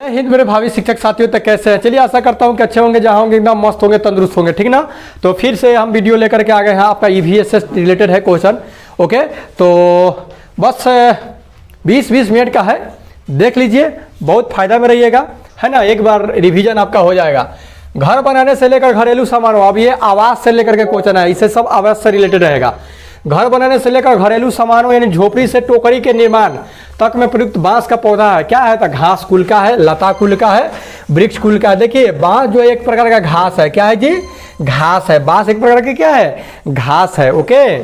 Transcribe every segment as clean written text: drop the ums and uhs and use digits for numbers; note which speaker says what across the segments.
Speaker 1: जय हिंद मेरे भावी शिक्षक साथियों, तक कैसे हैं? चलिए आशा करता हूं कि अच्छे होंगे, जहां होंगे एकदम मस्त होंगे, तंदुरुस्त होंगे, ठीक ना। तो फिर से हम वीडियो लेकर के आ गए हैं, आपका ईवीएस रिलेटेड है क्वेश्चन। ओके, तो बस 20-20 मिनट का है, देख लीजिए, बहुत फायदा में रहिएगा, है ना। एक बार रिवीजन आपका हो जाएगा। घर बनाने से लेकर घरेलू सामानों, अब ये आवास से लेकर के क्वेश्चन है, इससे सब आवास से रिलेटेड रहेगा। घर बनाने से लेकर घरेलू सामानों यानी झोपड़ी से टोकरी के निर्माण तक में प्रयुक्त बांस का पौधा है। क्या है? तो घास कुल का है, लता कुल का है, वृक्ष कुल का है। देखिए बांस जो एक प्रकार का घास है। क्या है जी? घास है। बांस एक प्रकार की क्या है? घास है। ओके।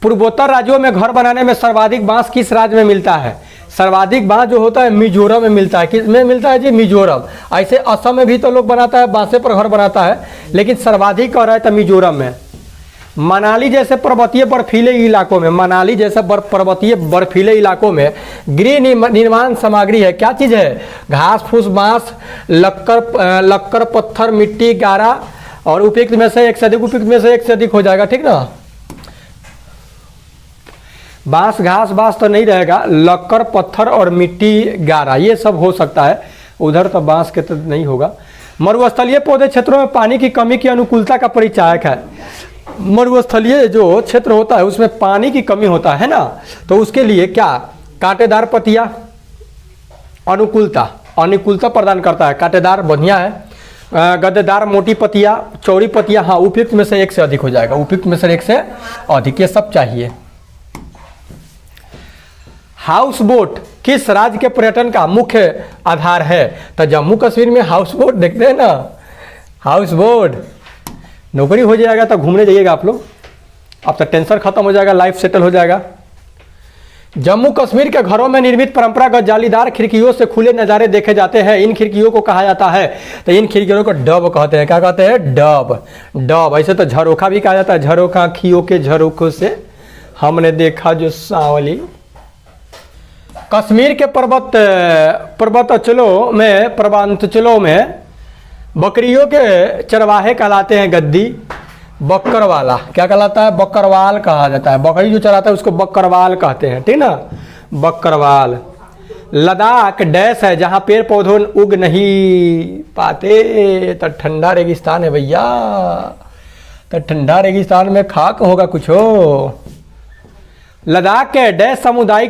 Speaker 1: पूर्वोत्तर राज्यों में घर बनाने में सर्वाधिक बांस किस राज्य में मिलता है? सर्वाधिक बांस जो होता है मिजोरम में मिलता है। किस में मिलता है जी? मिजोरम। ऐसे असम में भी तो लोग बनाता है, बांसे पर घर बनाता है, लेकिन सर्वाधिक हो रहा है तो मिजोरम में। मनाली जैसे पर्वतीय बर्फीले इलाकों में, मनाली जैसे पर्वतीय बर्फीले इलाकों में गृह निर्माण सामग्री है। क्या चीज़ है? घास फूस, बांस, लक्कर, पत्थर, मिट्टी, गारा और उपयुक्त में से एक से अधिक, उपयुक्त में से एक से अधिक हो जाएगा, ठीक ना। बांस घास बांस तो नहीं रहेगा, लक्कर पत्थर और मिट्टी गारा ये सब हो सकता है। उधर तो बांस के तो नहीं होगा। मरुस्थलीय पौधे क्षेत्रों में पानी की कमी की अनुकूलता का परिचायक है। मरुस्थलीय जो क्षेत्र होता है उसमें पानी की कमी होता है ना, तो उसके लिए क्या? कांटेदार पत्तियां अनुकूलता प्रदान करता है। कांटेदार बढ़िया है। गद्देदार मोटी पत्तियां, चौड़ी पत्तियां, हाँ उपयुक्त में से एक से अधिक हो जाएगा, उपयुक्त में से एक से अधिक, ये सब चाहिए। हाउस बोट किस राज्य के पर्यटन का मुख्य आधार है? तो जम्मू कश्मीर में हाउस बोट देखते हैं ना, हाउस बोट। नौकरी हो जाएगा तो घूमने जाइएगा आप लोग, अब तो टेंशन खत्म हो जाएगा, लाइफ सेटल हो जाएगा। जम्मू कश्मीर के घरों में निर्मित परंपरागत जालीदार खिड़कियों से खुले नज़ारे देखे जाते हैं। इन खिड़कियों को कहा जाता है, तो इन खिड़कियों को डब कहते हैं। क्या कहते हैं? डब। ऐसे तो झरोखा भी कहा जाता है। झरोखा, खियों के झरोखों से हमने देखा जो सांवली। कश्मीर के पर्वतांचलों में बकरियों के चरवाहे कहलाते हैं गद्दी। बकरवाला क्या कहलाता है? बकरवाल कहा जाता है। बकरी जो चराता है उसको बकरवाल कहते हैं, ठीक ना, बकरवाल। लद्दाख डैश है जहाँ पेड़ पौधों उग नहीं पाते, तो ठंडा रेगिस्तान है भैया। तो ठंडा रेगिस्तान में खाक होगा कुछ हो। लद्दाख के डैश समुदाय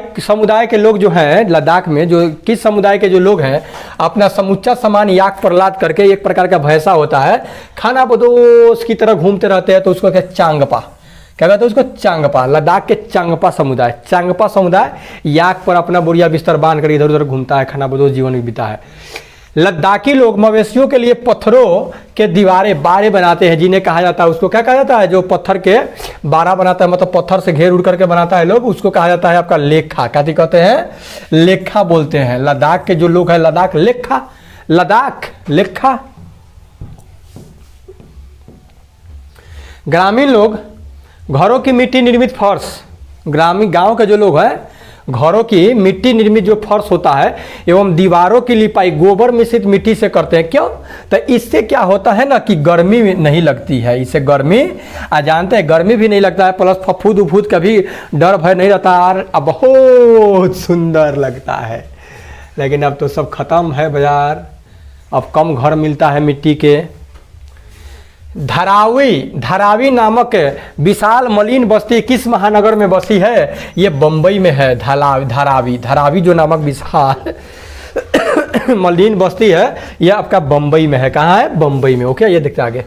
Speaker 1: के लोग जो हैं, लद्दाख में जो किस समुदाय के जो लोग हैं, अपना समूचा सामान याक पर लाद करके, एक प्रकार का भैंसा होता है, खाना बदोश की तरह घूमते रहते हैं, तो उसको क्या चांगपा क्या कहते हैं? उसको चांगपा। लद्दाख के चांगपा समुदाय याक पर अपना बोरिया बिस्तर बांध कर इधर उधर घूमता है, खाना बदोश जीवन बीता है। लद्दाखी लोग मवेशियों के लिए पत्थरों के बारे बनाते हैं, जिन्हें कहा जाता है, उसको क्या कहा जाता है? जो पत्थर के बारा बनाता है, मतलब पत्थर से घेर उड़ करके बनाता है लोग, उसको कहा जाता है आपका लेखा। क्या कहते हैं? लेखा बोलते हैं। लद्दाख के जो लोग हैं, लद्दाख लेखा। ग्रामीण लोग घरों की मिट्टी निर्मित फर्श, ग्रामीण गांव के जो लोग हैं, घरों की मिट्टी निर्मित जो फर्श होता है एवं दीवारों की लिपाई गोबर मिश्रित मिट्टी से करते हैं। क्यों? तो इससे क्या होता है ना कि गर्मी नहीं लगती है, इससे गर्मी जानते हैं, गर्मी भी नहीं लगता है, प्लस फफूद उफूद का भी डर भय नहीं रहता है। अब बहुत सुंदर लगता है, लेकिन अब तो सब खत्म है बाजार, अब कम घर मिलता है मिट्टी के। धारावी नामक विशाल मलिन बस्ती किस महानगर में बसी है? ये बम्बई में है। धारावी जो नामक विशाल मलिन बस्ती है, यह आपका बम्बई में है। कहाँ है? बम्बई में। ओके, ये देखते आगे।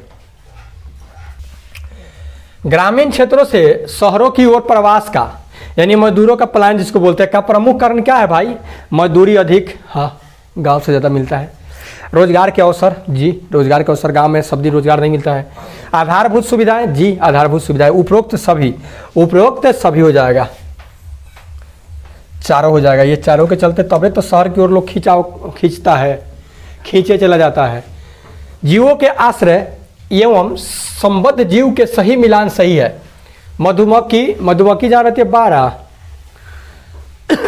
Speaker 1: ग्रामीण क्षेत्रों से शहरों की ओर प्रवास का यानी मजदूरों का पलायन जिसको बोलते हैं, का प्रमुख कारण क्या है भाई? मजदूरी अधिक, हाँ, गांव से ज़्यादा मिलता है। रोजगार के अवसर, जी रोजगार के अवसर, गांव में सब्जी रोजगार नहीं मिलता है। आधारभूत सुविधाएं, जी आधारभूत सुविधाएं, उपरोक्त सभी हो जाएगा, चारों हो जाएगा। ये चारों के चलते तबे तो शहर की ओर लोग खींचे चला जाता है। जीवों के आश्रय एवं संबद्ध जीव के सही मिलान सही है। मधुमक्खी जहाँ रहती है 12,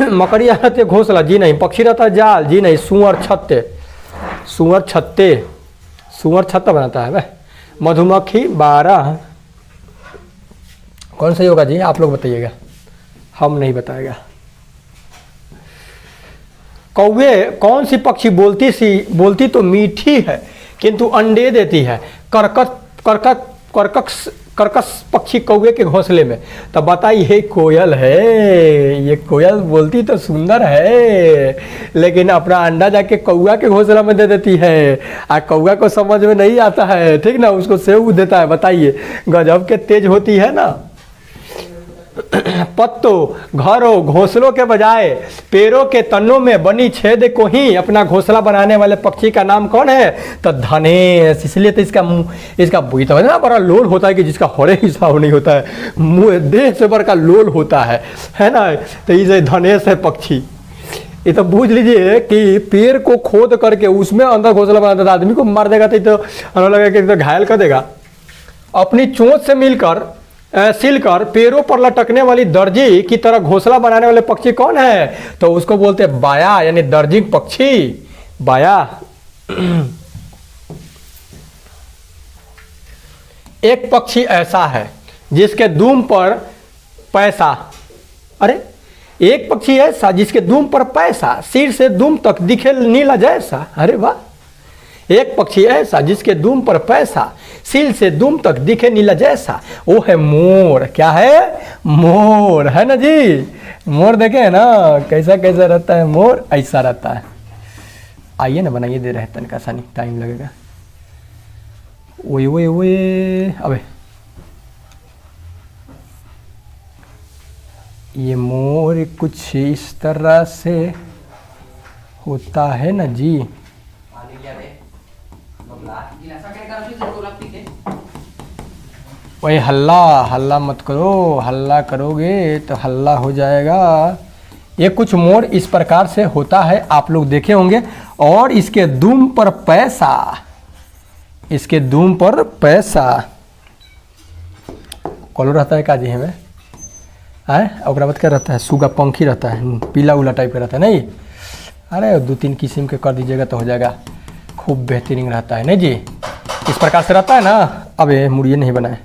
Speaker 1: मकड़ी जहाँ रहती है घोंसला, जी नहीं। पक्षी रहता है जाल, जी नहीं। सुअर छत्ता बनाता है। मधुमक्खी 12, कौन सही होगा जी? आप लोग बताइएगा, हम नहीं बताएगा। कौवे कौन सी पक्षी बोलती तो मीठी है किंतु अंडे देती है, कर्कश पक्षी कौवे के घोंसले में। तब बताइए ये कोयल है, ये कोयल बोलती तो सुंदर है लेकिन अपना अंडा जाके कौवा के घोंसला में दे देती है, आ कौवा को समझ में नहीं आता है, ठीक ना, उसको सेव देता है। बताइए गजब के तेज होती है ना। पत्तों, घरों, घोंसलों के बजाय पेड़ों के तनों में बनी छेद को ही अपना घोंसला बनाने वाले पक्षी का नाम कौन है? तो धनेश। इसलिए तो इसका तो ना बड़ा लोल होता है कि जिसका हरे हिसाब नहीं होता है, मुँह देह से बड़ा लोल होता है ना। तो इसे धनेश है पक्षी। ये तो बूझ लीजिए कि पेड़ को खोद करके उसमें अंदर घोंसला बनाता था, आदमी को मार देगा तो लगा कि तो घायल कर देगा। अपनी चोंच से सिलकर पेड़ों पर लटकने वाली दर्जी की तरह घोंसला बनाने वाले पक्षी कौन है? तो उसको बोलते हैं बाया, यानी दर्जिक पक्षी, बाया। एक पक्षी ऐसा है जिसके दुम पर पैसा, अरे एक पक्षी ऐसा जिसके दुम पर पैसा सिर से दुम तक दिखे नीला जैसा। अरे वाह। एक पक्षी ऐसा जिसके दुम पर पैसा सिर से दुम तक दिखे नीला जैसा, वो है मोर। क्या है? मोर, है ना जी। मोर देखे है ना कैसा कैसा रहता है मोर, ऐसा रहता है। आइए ना बनाइए, दे रहे हैं तनका सा, नहीं टाइम लगेगा। ओए ओए ओए, अबे ये मोर कुछ इस तरह से होता है ना जी। वही हल्ला मत करो, हल्ला करोगे तो हल्ला हो जाएगा। ये कुछ मोर इस प्रकार से होता है, आप लोग देखे होंगे। और इसके दुम पर पैसा, इसके दुम पर पैसा कॉलो रहता है काजी हमें है, ओकरा बाद क्या रहता है? सुगा पंखी रहता है, पीला उला टाइप का रहता है नहीं। अरे 2-3 किस्म के कर दीजिएगा तो हो जाएगा, खूब बेहतरीन रहता है नहीं जी। इस प्रकार से रहता है ना। अब ये मुड़िए नहीं बनाए,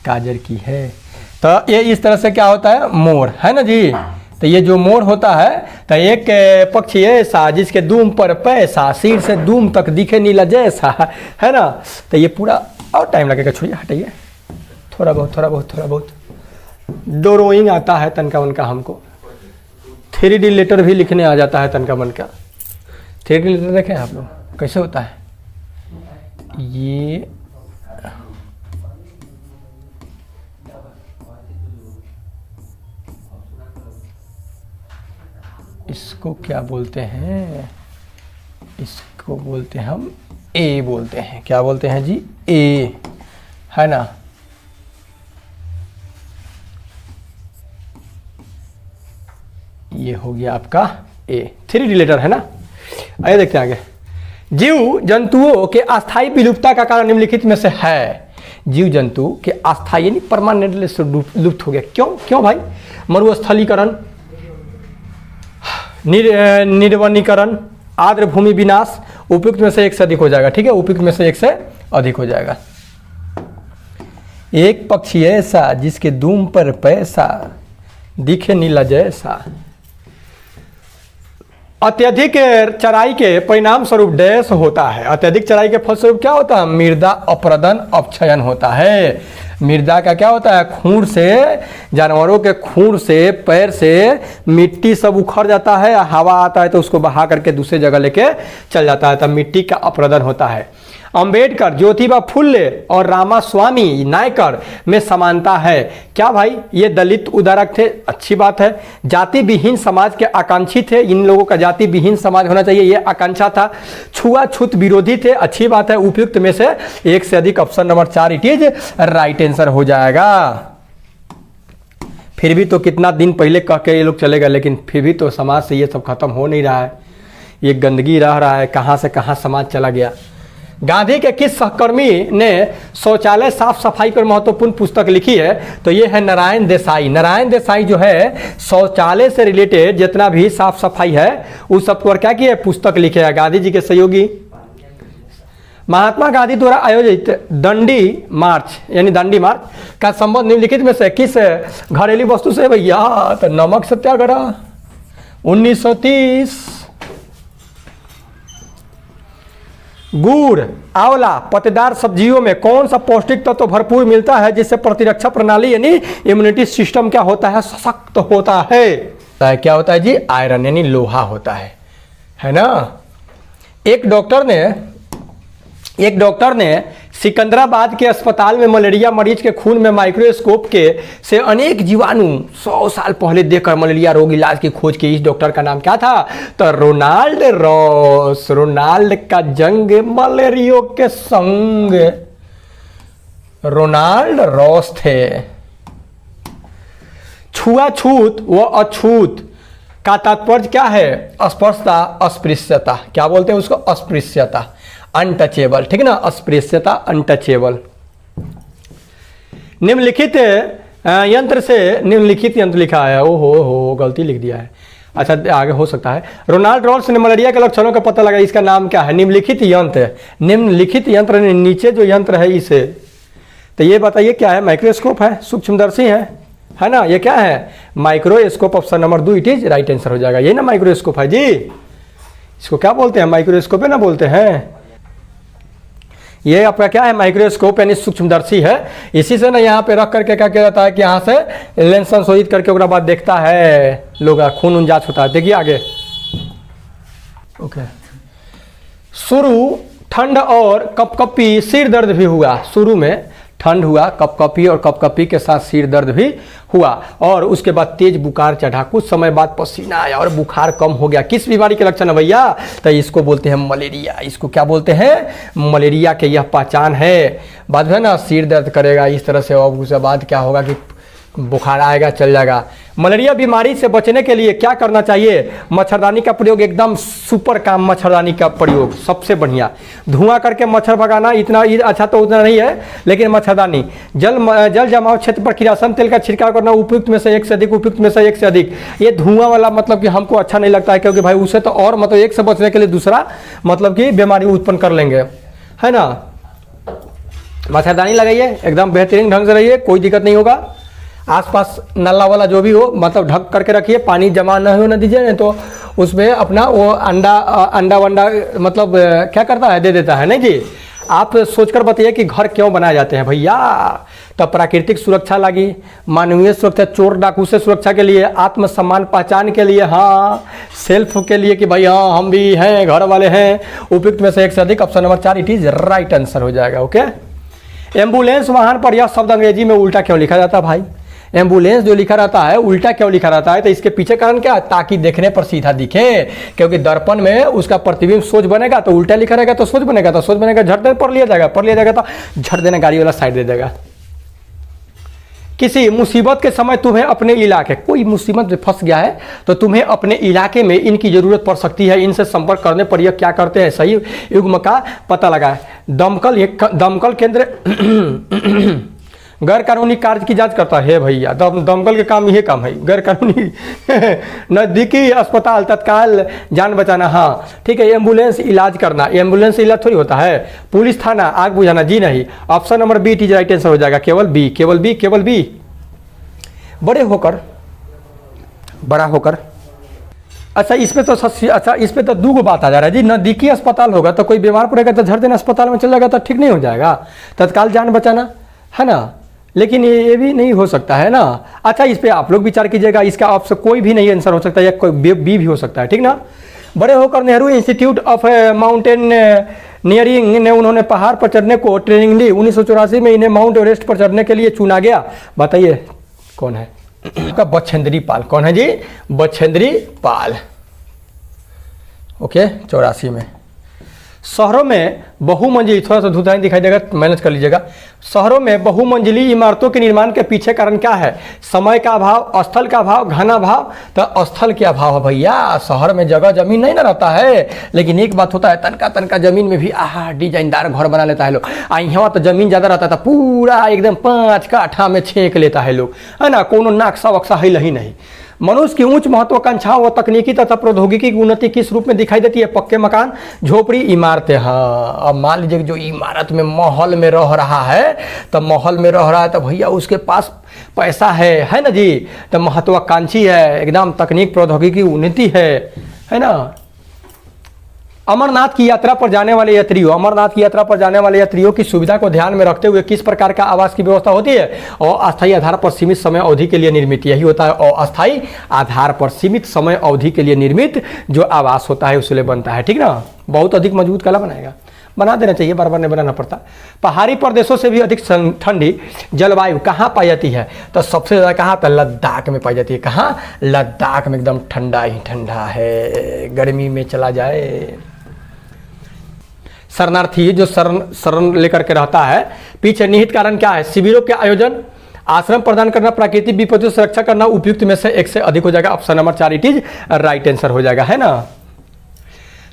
Speaker 1: काजर की है। तो ये इस तरह से क्या होता है? मोर, है ना जी। तो ये जो मोर होता है, तो एक पक्षी ऐसा जिसके दुम पर पैसा सिर से दुम तक दिखे नीला जैसा, है ना। तो ये पूरा और टाइम लगेगा, छोड़िए हटाइए, थोड़ा बहुत ड्राइंग आता है तनका उनका। हमको 3D लेटर भी लिखने आ जाता है तनका मन का। 3D लेटर देखें आप लोग कैसे होता है ये। इसको क्या बोलते हैं? इसको बोलते हैं हम ए बोलते हैं। क्या बोलते हैं जी? ए, है ना। ये हो गया आपका ए, 3D लेटर, है ना। आइए देखते हैं आगे। जीव जंतुओं के अस्थायी विलुप्तता का कारण निम्नलिखित में से है। जीव जंतु के अस्थायी यानी परमानेंटली से लुप्त हो गया। क्यों भाई? मरुस्थलीकरण, निर्वनीकरण, आर्द्र भूमि विनाश, उपयुक्त में से एक से अधिक हो जाएगा। ठीक है, उपयुक्त में से एक से अधिक हो जाएगा। एक पक्षी ऐसा जिसके दुम पर पैसा दिखे नीला जैसा। अत्यधिक चराई के परिणाम स्वरूप डैश होता है। अत्यधिक चराई के फलस्वरूप क्या होता है? मृदा अपरदन, अपक्षयन होता है। मृदा का क्या होता है? खूर से, जानवरों के खूर से, पैर से मिट्टी सब उखड़ जाता है, हवा आता है तो उसको बहा करके दूसरे जगह लेके चल जाता है, तब मिट्टी का अपरदन होता है। अंबेडकर, ज्योतिबा फुले और रामास्वामी नायकर में समानता है। क्या भाई? ये दलित उदारक थे, अच्छी बात है। जाति विहीन समाज के आकांक्षी थे, इन लोगों का जाति विहीन समाज होना चाहिए, ये आकांक्षा था। छुआछूत विरोधी थे, अच्छी बात है। उपयुक्त में से एक से अधिक, option number 4 it is right answer हो जाएगा। फिर भी तो कितना दिन पहले कह के ये लोग चले गए, लेकिन फिर भी तो समाज से ये सब खत्म हो नहीं रहा है, ये गंदगी रह रहा है, कहाँ से कहाँ समाज चला गया। गांधी के किस सहकर्मी ने शौचालय साफ सफाई पर महत्वपूर्ण पुस्तक लिखी है? तो ये है नारायण देसाई। नारायण देसाई जो है शौचालय से रिलेटेड जितना भी साफ सफाई है उस सब पर क्या किया? पुस्तक लिखे है। गांधी जी के सहयोगी महात्मा गांधी द्वारा आयोजित दंडी मार्च यानी दांडी मार्च का संबंध निम्नलिखित में से किस घरेलू वस्तु से भैया? तो नमक सत्याग्रह 1930। गुड़, आंवला, पत्तेदार सब्जियों में कौन सा पौष्टिक तत्व भरपूर मिलता है जिससे प्रतिरक्षा प्रणाली यानी इम्यूनिटी सिस्टम क्या होता है? सशक्त होता है। क्या होता है जी? आयरन यानी लोहा होता है ना। एक डॉक्टर ने सिकंदराबाद के अस्पताल में मलेरिया मरीज के खून में माइक्रोस्कोप के से अनेक जीवाणु 100 साल पहले देखकर मलेरिया रोग इलाज की खोज की। इस डॉक्टर का नाम क्या था? तो रोनाल्ड रॉस। रोनाल्ड का जंग मलेरिया के संग रोनाल्ड रॉस थे। छुआछूत व अछूत का तात्पर्य क्या है? अस्पर्शता, अस्पृश्यता। क्या बोलते हैं उसको? अस्पृश्यता, अनटचेबल, ठीक है ना। अस्पृश्यता, अनटचेबल। निम्नलिखित यंत्र लिखा है। हो गलती लिख दिया है। अच्छा आगे हो सकता है। रोनाल्ड रॉस ने मलेरिया के लक्षणों का पता लगा। इसका नाम क्या है? निम्नलिखित यंत्र नीचे जो यंत्र है इसे, तो ये बताइए क्या है? माइक्रोस्कोप है, सूक्ष्मदर्शी है ना। ये क्या है? Microscope. Option number 2 it is right answer हो जाएगा। ये ना माइक्रोस्कोप है जी। इसको क्या बोलते हैं? माइक्रोस्कोप है ना बोलते हैं। ये आपका क्या है? माइक्रोस्कोप यानी सूक्ष्मदर्शी है। इसी से ना यहाँ पे रख करके क्या किया जाता है कि यहाँ से लेंस संशोधित करके उसके बाद देखता है लोग, खून जांच होता है। देखिए आगे। ओके। शुरू ठंड और कपकपी, सिर दर्द भी हुआ। शुरू में ठंड हुआ, कपकपी और कपकपी के साथ सिर दर्द भी हुआ और उसके बाद तेज बुखार चढ़ा। कुछ समय बाद पसीना आया और बुखार कम हो गया। किस बीमारी के लक्षण है भैया? तो इसको बोलते हैं मलेरिया। इसको क्या बोलते हैं? मलेरिया के यह पहचान है। बाद में ना सिर दर्द करेगा इस तरह से और उसके बाद क्या होगा कि बुखार आएगा, चल जाएगा। मलेरिया बीमारी से बचने के लिए क्या करना चाहिए? मच्छरदानी का प्रयोग एकदम सुपर काम। मच्छरदानी का प्रयोग सबसे बढ़िया। धुआं करके मच्छर भगाना इतना अच्छा तो उतना नहीं है, लेकिन मच्छरदानी। जल जमाव क्षेत्र पर किरासन तेल का छिड़काव करना, उपयुक्त में से एक से अधिक, उपयुक्त में से एक से अधिक। ये धुआं वाला मतलब कि हमको अच्छा नहीं लगता है, क्योंकि भाई उसे तो और मतलब एक से बचने के लिए दूसरा मतलब कि बीमारी उत्पन्न कर लेंगे, है ना। मच्छरदानी लगाइए, एकदम बेहतरीन ढंग से रहिए, कोई दिक्कत नहीं होगा। आसपास नल्ला वाला जो भी हो मतलब ढक करके रखिए, पानी जमा न हो न दीजिए, नहीं तो उसमें अपना वो अंडा वंडा मतलब क्या करता है, दे देता है। नहीं जी, आप सोचकर बताइए कि घर क्यों बनाए जाते हैं भैया? तो प्राकृतिक सुरक्षा लगी, मानवीय सुरक्षा, चोर डाकू से सुरक्षा के लिए, आत्मसम्मान पहचान के लिए, हाँ सेल्फ के लिए कि भाई हाँ हम भी हैं, घर वाले हैं। उपयुक्त में से एक से अधिक। Option number 4 it is right answer हो जाएगा। ओके। एम्बुलेंस वाहन पर यह शब्द अंग्रेजी में उल्टा क्यों लिखा जाता है भाई? एम्बुलेंस जो लिखा रहता है उल्टा क्यों लिखा रहता है? तो इसके पीछे कारण क्या है? ताकि देखने पर सीधा दिखे, क्योंकि दर्पण में उसका प्रतिबिंब सोच बनेगा, तो उल्टा लिखा रहेगा तो सोच बनेगा, तो सोच बनेगा झट देने पर लिया जाएगा तो झट देने गाड़ी वाला साइड दे देगा। किसी मुसीबत के समय तुम्हें अपने इलाके, कोई मुसीबत में फंस गया है तो तुम्हें अपने इलाके में इनकी जरूरत पड़ सकती है। इनसे संपर्क करने पर यह क्या करते हैं? सही युग्म का पता लगाए। दमकल केंद्र गैर कानूनी कार्य की जांच करता है भैया। दमकल के काम ये काम है, गैर कानूनी नजदीकी अस्पताल तत्काल जान बचाना, हाँ ठीक है। एम्बुलेंस इलाज करना, एम्बुलेंस इलाज थोड़ी होता है। पुलिस थाना आग बुझाना, जी नहीं। Option number B is right answer हो जाएगा। केवल बी, केवल बी, केवल बी। बड़ा होकर अच्छा इस पे तो दो बात आ जा रहा है जी। नजदीकी अस्पताल होगा तो कोई बीमार पड़ेगा तो झट देना अस्पताल में चल जाएगा तो ठीक नहीं हो जाएगा, तत्काल जान बचाना, है ना। लेकिन ये भी नहीं हो सकता है ना। अच्छा इस पे आप लोग विचार कीजिएगा, इसका ऑप्शन कोई भी नहीं आंसर हो सकता है, या कोई बी भी हो सकता है, ठीक ना। बड़े होकर नेहरू इंस्टीट्यूट ऑफ माउंटेनियरिंग ने उन्होंने पहाड़ पर चढ़ने को ट्रेनिंग ली। 1984 में इन्हें माउंट एवरेस्ट पर चढ़ने के लिए चुना गया। बताइए कौन है? बछेंद्री पाल। कौन है जी? बछेंद्री पाल। ओके। 84 में। शहरों में बहुमंजिली, थोड़ा सा धुंधला दिखाई देगा, मैनेज कर लीजिएगा। शहरों में बहुमंजिली इमारतों के निर्माण के पीछे कारण क्या है? समय का अभाव, स्थल का अभाव, घन अभाव। तो स्थल के अभाव है भैया। शहर में जगह जमीन नहीं ना रहता है, लेकिन एक बात होता है तनका जमीन में भी डिजाइनदार घर बना लेता है लोग। यहाँ तो जमीन ज्यादा रहता था, पूरा एकदम 5 काठा में छेक लेता है लोग, है ना। कोनो नक्शा वक्शा है ही नहीं। मनुष्य की उच्च महत्वाकांक्षाओं व तकनीकी तथा प्रौद्योगिकी की उन्नति किस रूप में दिखाई देती है? पक्के मकान, झोपड़ी, इमारतें। हाँ अब मान लीजिए कि जो इमारत में महल में रह रहा है, तो महल में रह रहा है तो भैया उसके पास पैसा है ना जी, तो महत्वाकांक्षी है, एकदम तकनीक प्रौद्योगिकी की उन्नति है ना। अमरनाथ की यात्रा पर जाने वाले यात्रियों, अमरनाथ की यात्रा पर जाने वाले यात्रियों की सुविधा को ध्यान में रखते हुए किस प्रकार का आवास की व्यवस्था होती है? और अस्थायी आधार पर सीमित समय अवधि के लिए निर्मित, यही होता है। और अस्थायी आधार पर सीमित समय अवधि के लिए निर्मित जो आवास होता है उसके लिए बनता है, ठीक ना। बहुत अधिक मजबूत कला बनाएगा, बना देना चाहिए, बार बार नहीं बनाना पड़ता। पहाड़ी प्रदेशों से भी अधिक ठंडी जलवायु कहाँ पाई जाती है? तो सबसे ज़्यादा कहाँ? तो लद्दाख में पाई जाती है। कहाँ? लद्दाख में एकदम ठंडा ही ठंडा है, गर्मी में चला जाए। शरणार्थी जो शरण लेकर के रहता है, पीछे निहित कारण क्या है? शिविरों के आयोजन, आश्रम प्रदान करना, प्राकृतिक विपत्तियों से रक्षा करना, उपयुक्त में से एक से अधिक हो जाएगा। Option number 4 it is right answer हो जाएगा, है ना।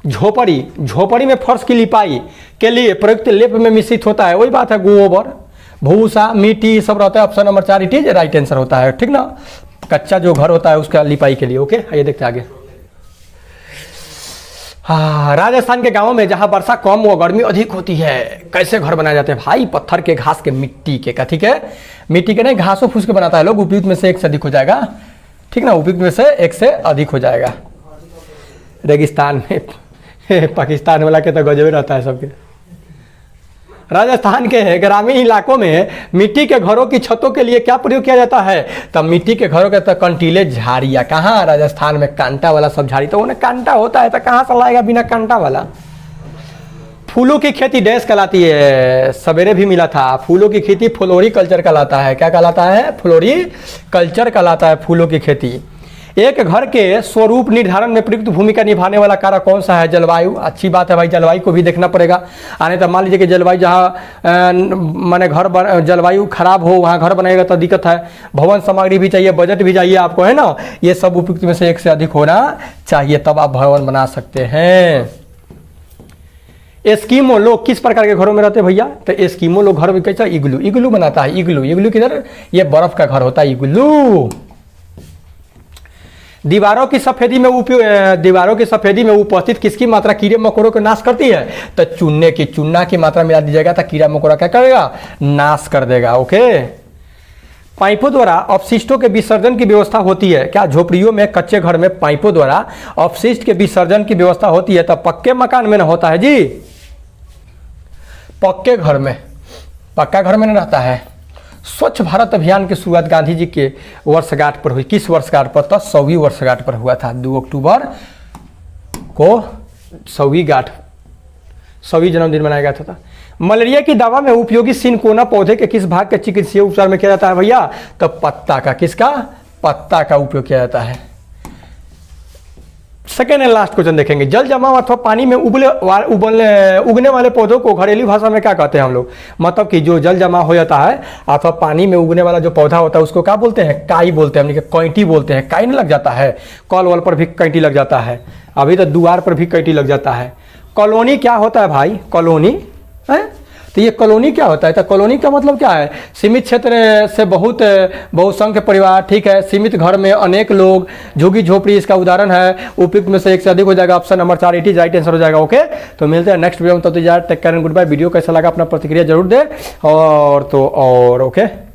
Speaker 1: झोपड़ी, झोपड़ी में फर्श की लिपाई के लिए प्रयुक्त लेप में मिश्रित होता है, वही बात है, गोबर, भूसा, मिट्टी सब रहता है। Option number 4 it is right answer होता है, ठीक ना। कच्चा जो घर होता है उसका लिपाई के लिए। ओके, आइए देखते आगे। हाँ, राजस्थान के गांवों में जहां वर्षा कम व गर्मी अधिक होती है, कैसे घर बनाए जाते हैं भाई? पत्थर के, घास के, मिट्टी के। का ठीक है, मिट्टी के नहीं, घासों फूस के बनाता है लोग। उपयुक्त में से एक से अधिक हो जाएगा, ठीक ना, उपयुक्त में से एक से अधिक हो जाएगा। रेगिस्तान में पाकिस्तान वाला के तो गजबे रहता है सबके। राजस्थान के ग्रामीण इलाकों में मिट्टी के घरों की छतों के लिए क्या प्रयोग किया जाता है? तब मिट्टी के घरों के तो कंटीले झाड़ियाँ। कहाँ? राजस्थान में कांटा वाला सब झाड़ी, तो उन्हें कांटा होता है तो कहाँ से लाएगा बिना कांटा वाला? फूलों की खेती डैश कहलाती है, सवेरे भी मिला था। फूलों की खेती फ्लोरी कल्चर कहलाता है। क्या कहलाता है? फ्लोरी कल्चर कहलाता है फूलों की खेती। एक घर के स्वरूप निर्धारण में प्रयुक्त भूमिका निभाने वाला कारक कौन सा है? जलवायु। अच्छी बात है भाई, जलवायु को भी देखना पड़ेगा। आने तो मान लीजिए कि जलवायु जहाँ माने जलवायु खराब हो वहाँ घर बनाएगा तो दिक्कत है। भवन सामग्री भी चाहिए, बजट भी चाहिए आपको, है ना। ये सब उपयुक्त में से एक से अधिक होना चाहिए, तब आप भवन बना सकते हैं। एस्किमो लोग किस प्रकार के घरों में रहते हैं भैया? तो एस्किमो लोग घर में कैसा? इग्लू, इग्लू बनाता है। इग्लू, इग्लू किधर? ये बर्फ का घर होता है, इग्लू। दीवारों की सफेदी में उपस्थित किसकी मात्रा कीड़े मकोड़ों को नाश करती है? तो चूने की, चूना की मात्रा मिला दीजिएगा तो कीड़ा मकोड़ा क्या करेगा? नाश कर देगा। ओके। पाइपों द्वारा अपशिष्टों के विसर्जन की व्यवस्था होती है क्या? झोपड़ियों में, कच्चे घर में पाइपों द्वारा अपशिष्ट के विसर्जन की व्यवस्था होती है, तो पक्के मकान में ना होता है जी। पक्के घर में, पक्का घर में नहीं रहता है। स्वच्छ भारत अभियान की शुरुआत गांधी जी के वर्षगांठ पर हुई। किस वर्षगांठ पर? तो 100वीं वर्षगांठ पर हुआ था। 2 अक्टूबर को 100वीं जन्मदिन मनाया गया था। मलेरिया की दवा में उपयोगी सिनकोना पौधे के किस भाग के चिकित्सीय उपचार में किया जाता है भैया? तो पत्ता का। किसका? पत्ता का उपयोग किया जाता है। सेकेंड एंड लास्ट क्वेश्चन देखेंगे। जल जमाव अथवा पानी में उगने वाले पौधों को घरेलू भाषा में क्या कहते हैं हम लोग? मतलब कि जो जल जमा हो जाता है अथवा पानी में उगने वाला जो पौधा होता है उसको क्या बोलते हैं? काई बोलते हैं, हमने कैंटी बोलते हैं। काई नहीं लग जाता है, कॉल वॉल पर भी कैंटी लग जाता है, अभी तो द्वार पर भी कैंटी लग जाता है। कॉलोनी क्या होता है भाई? कॉलोनी है, तो ये कॉलोनी क्या होता है? तो कॉलोनी का मतलब क्या है? सीमित क्षेत्र से बहुसंख्य परिवार, ठीक है। सीमित घर में अनेक लोग, झुग्गी झोपड़ी इसका उदाहरण है। उपयुक्त में से एक से अधिक हो जाएगा। Option number 4 it is right answer हो जाएगा। ओके, तो मिलते हैं नेक्स्ट वीडियो में। तब तक यार take care and good bye. Video कैसा लगा अपना प्रतिक्रिया जरूर दे और ओके।